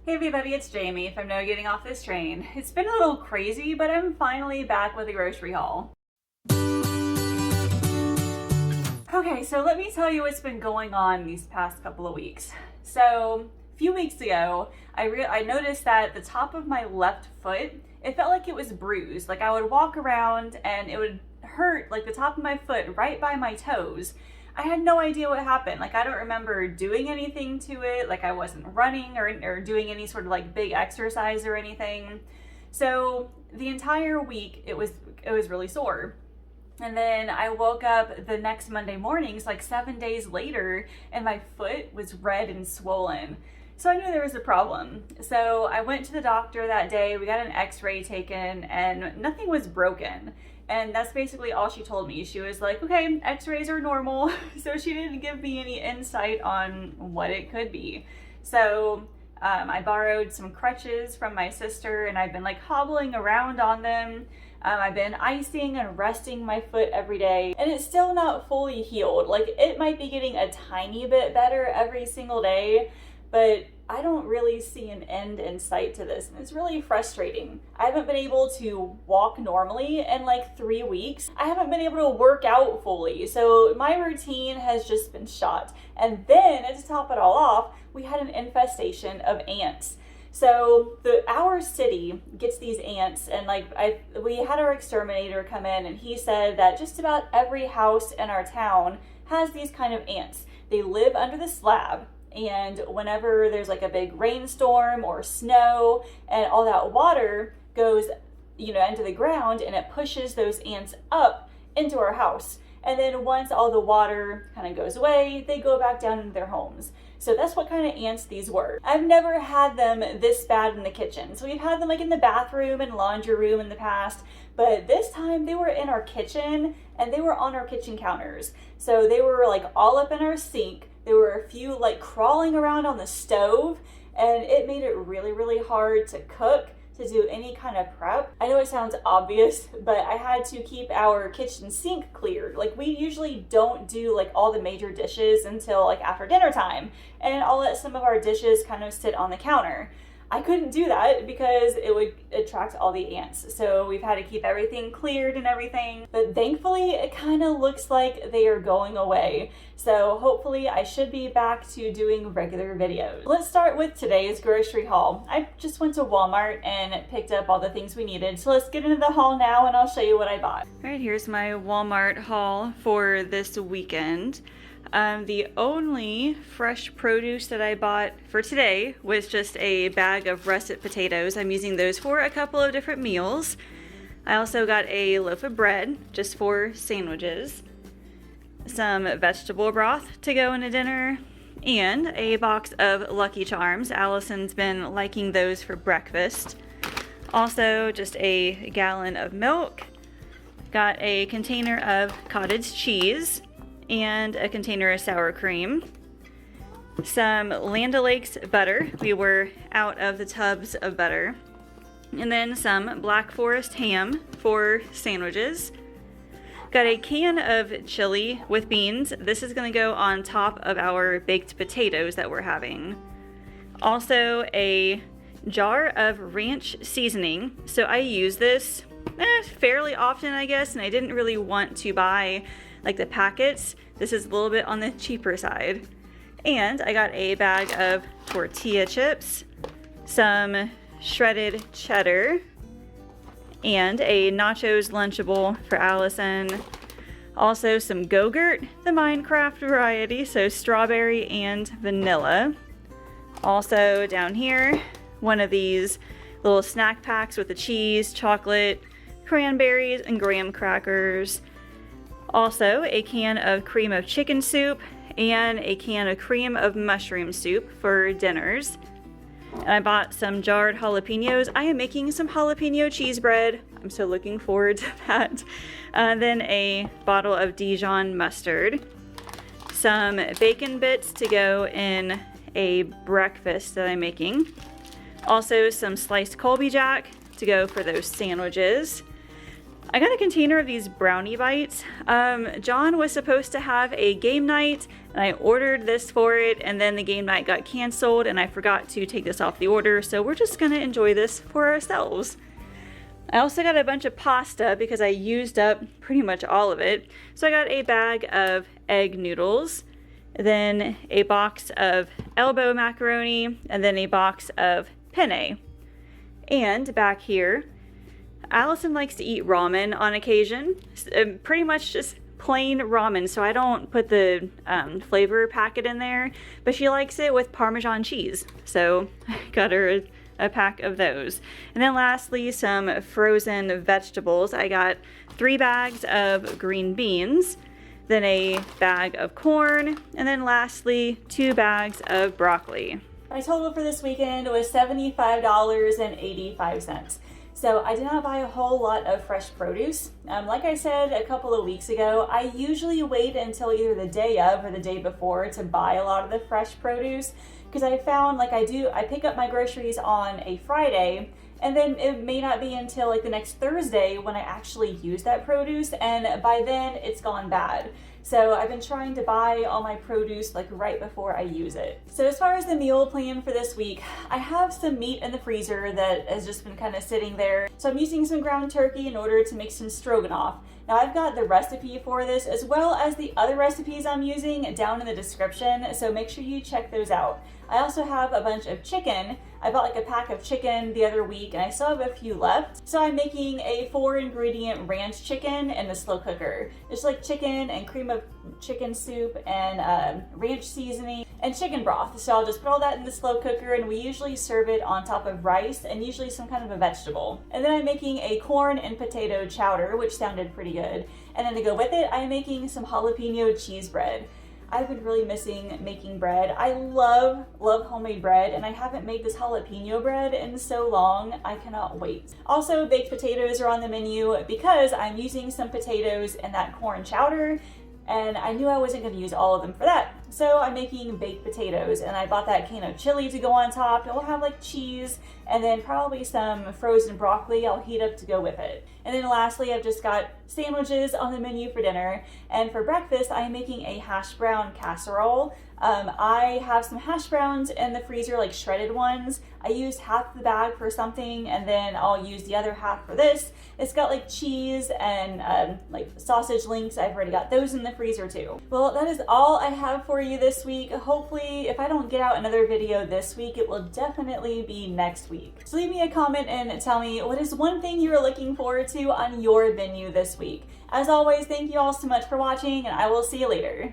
Hey everybody, it's Jamie from No Getting Off This Train. It's been a little crazy, but I'm finally back with a grocery haul. Okay, so let me tell you what's been going on these past couple of weeks. So, a few weeks ago, I noticed that the top of my left foot, it felt like it was bruised. Like I would walk around and it would hurt like the top of my foot right by my toes. I had no idea what happened. Like I don't remember doing anything to it. Like I wasn't running or doing any sort of like big exercise or anything. So the entire week it was really sore. And then I woke up the next Monday mornings, like 7 days later, and my foot was red and swollen. So I knew there was a problem. So I went to the doctor that day. We got an x-ray taken and nothing was broken. And that's basically all she told me. She was like, okay, x-rays are normal. So she didn't give me any insight on what it could be. So I borrowed some crutches from my sister and I've been like hobbling around on them. I've been icing and resting my foot every day and it's still not fully healed. Like it might be getting a tiny bit better every single day, but I don't really see an end in sight to this, and it's really frustrating. I haven't been able to walk normally in like 3 weeks. I haven't been able to work out fully, so my routine has just been shot. And then, to top it all off, we had an infestation of ants. So our city gets these ants, and we had our exterminator come in, and he said that just about every house in our town has these kind of ants. They live under the slab. And whenever there's like a big rainstorm or snow and all that water goes, into the ground and it pushes those ants up into our house. And then once all the water kind of goes away, they go back down into their homes. So that's what kind of ants these were. I've never had them this bad in the kitchen. So we've had them like in the bathroom and laundry room in the past, but this time they were in our kitchen and they were on our kitchen counters. So they were like all up in our sink. There were a few like crawling around on the stove, and it made it really, really hard to cook, to do any kind of prep. I know it sounds obvious, but I had to keep our kitchen sink cleared. Like we usually don't do like all the major dishes until like after dinner time, and I'll let some of our dishes kind of sit on the counter. I couldn't do that because it would attract all the ants. So we've had to keep everything cleared and everything. But thankfully, it kind of looks like they are going away. So hopefully I should be back to doing regular videos. Let's start with today's grocery haul. I just went to Wal Mart and picked up all the things we needed. So let's get into the haul now and I'll show you what I bought. All right, here's my Walmart haul for this weekend. The only fresh produce that I bought for today was just a bag of russet potatoes. I'm using those for a couple of different meals. I also got a loaf of bread just for sandwiches, some vegetable broth to go in a dinner, and a box of Lucky Charms. Allison's been liking those for breakfast. Also, just a gallon of milk. Got a container of cottage cheese and a container of sour cream, some Land O'Lakes butter. We were out of the tubs of butter, and then some Black Forest ham for sandwiches. Got a can of chili with beans. This is going to go on top of our baked potatoes that we're having. Also a jar of ranch seasoning. So I use this fairly often, I guess, and I didn't really want to buy like the packets. This is a little bit on the cheaper side. And I got a bag of tortilla chips, some shredded cheddar, and a nachos Lunchable for Allison. Also some Go-Gurt, the Minecraft variety, so strawberry and vanilla. Also down here, one of these little snack packs with the cheese, chocolate, cranberries, and graham crackers. Also, a can of cream of chicken soup and a can of cream of mushroom soup for dinners. And I bought some jarred jalapenos. I am making some jalapeno cheese bread. I'm so looking forward to that. Then a bottle of Dijon mustard. Some bacon bits to go in a breakfast that I'm making. Also, some sliced Colby Jack to go for those sandwiches. I got a container of these brownie bites. John was supposed to have a game night and I ordered this for it, and then the game night got canceled and I forgot to take this off the order, so we're just gonna enjoy this for ourselves. I also got a bunch of pasta because I used up pretty much all of it. So I got a bag of egg noodles, then a box of elbow macaroni, and then a box of penne. And back here, Allison likes to eat ramen on occasion, pretty much just plain ramen, so I don't put the flavor packet in there, but she likes it with Parmesan cheese, so I got her a pack of those. And then lastly, some frozen vegetables. I got 3 bags of green beans, then a bag of corn, and then lastly 2 bags of broccoli. My total for this weekend was $75.85. So I did not buy a whole lot of fresh produce. Like I said a couple of weeks ago, I usually wait until either the day of or the day before to buy a lot of the fresh produce, because I found like I pick up my groceries on a Friday, and then it may not be until like the next Thursday when I actually use that produce, and by then it's gone bad. So I've been trying to buy all my produce like right before I use it. So as far as the meal plan for this week, I have some meat in the freezer that has just been kind of sitting there. So I'm using some ground turkey in order to make some stroganoff. Now I've got the recipe for this as well as the other recipes I'm using down in the description, so make sure you check those out. I also have a bunch of chicken. I bought like a pack of chicken the other week and I still have a few left. So I'm making a 4-ingredient ranch chicken in the slow cooker. It's like chicken and cream of chicken soup and ranch seasoning and chicken broth. So I'll just put all that in the slow cooker, and we usually serve it on top of rice and usually some kind of a vegetable. And then I'm making a corn and potato chowder, which sounded pretty good. And then to go with it, I'm making some jalapeno cheese bread. I've been really missing making bread. I love homemade bread, and I haven't made this jalapeno bread in so long. I cannot wait. Also, baked potatoes are on the menu because I'm using some potatoes in that corn chowder, and I knew I wasn't going to use all of them for that. So I'm making baked potatoes, and I bought that can of chili to go on top. It will have like cheese and then probably some frozen broccoli I'll heat up to go with it. And then lastly, I've just got sandwiches on the menu for dinner. And for breakfast, I'm making a hash brown casserole. I have some hash browns in the freezer, like shredded ones. I used half the bag for something, and then I'll use the other half for this. It's got like cheese and like sausage links. I've already got those in the freezer too. Well, that is all I have for you this week. Hopefully, if I don't get out another video this week, it will definitely be next week. So leave me a comment and tell me what is one thing you're looking forward to on your menu this week. As always, thank you all so much for watching, and I will see you later.